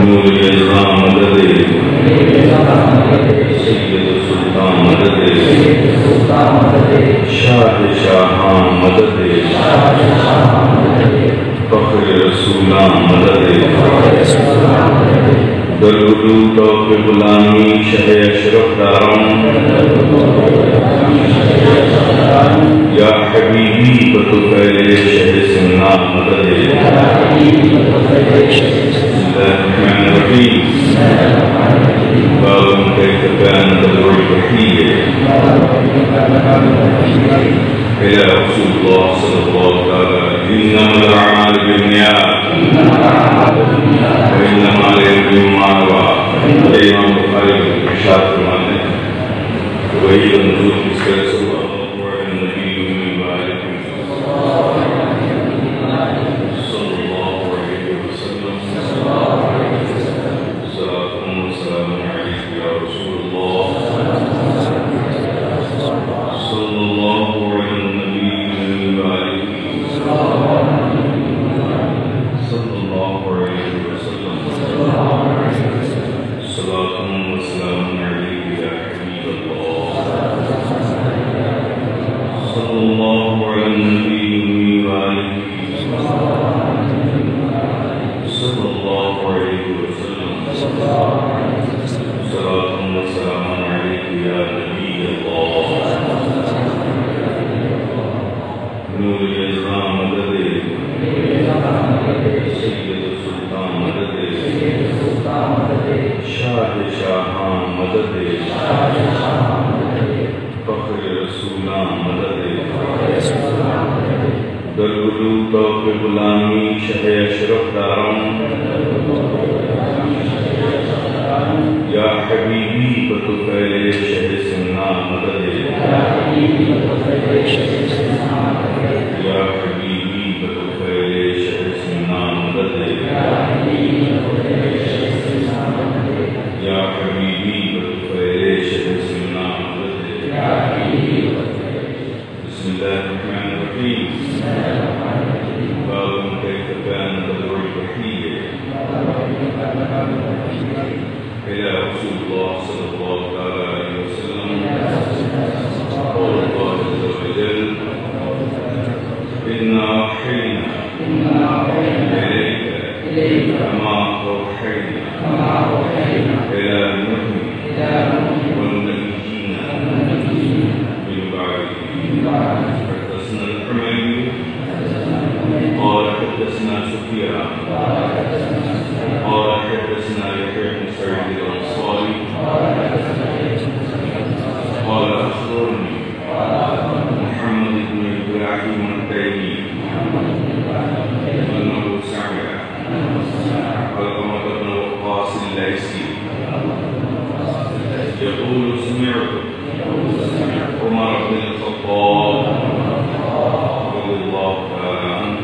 نور النظام مدد سید سلطان مدد شاہ شاہاں مدد فخر رسولان مدد درگلو توق غلامی شہ اشرف دارم یا حبیبی بطفیل شہ سنان مدد الرحمن الرحیم باب كيف كان بدر البحية إلى رسول الله صلى الله عليه وسلم إنما الأعمال بالنيات وإنما ليوم معروف الإمام البخاري إرشاد فرماتے ہیں وہی نزول اس کا رسول اللہ وعلى النبي وآله صلى الله عليه وسلم صلاة وسلام عليك يا رسول الله صلى الله على النبي وآله صلى الله عليه وسلم صلاة وسلام عليك يا حبيب الله صلى الله على النبي وآله صلى الله عليه وسلم صلاة وسلام عليك يا نبي الله نور النظام مدد سید سلطان مدد شاہ شاہاں مدد فخر رسولان مدد درگلو توق غلامی شہ اشرف دارم یا حبیبی بطفیل شہ سنان مدد یا حبیبی بطفیل شہ سنان مدد یا حبیبی بطفیل شہ سنان مدد بسم اللہ الرحمن الرحیم باب كيف كان بدر البحية إلى رسول الله صلى الله عليه وسلم قول الله عز وجل إنا أوحينا إليك كما أوحينا إلى نوح والنبيين من بعده حدثنا الحميدي قال حدثنا سفيان قال حدثنا يحيى بن سعيد الأنصاري قال أخبرني محمد بن إبراهيم التيمي أنه سمع علقمة بن وقاص الليثي يقول سمعت عمر بن الخطاب رضي الله تعالى عنه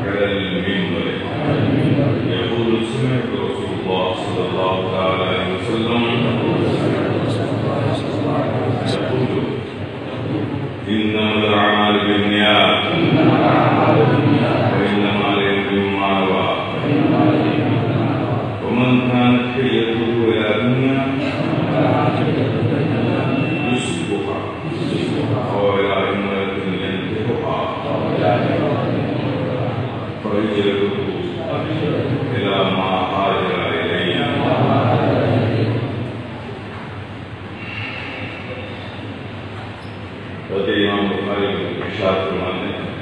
على المنبر يقول سمعت رسول الله صلى الله عليه وسلم يقول إنما الأعمال بالنيات وإنما ليوم معروف ومن كانت حيته إلى دنيا يصبها أو إلى امرأة ينكحها فهجرته إلى ما هاجر إليه حضرت امام بخاری ارشاد فرماتے ہیں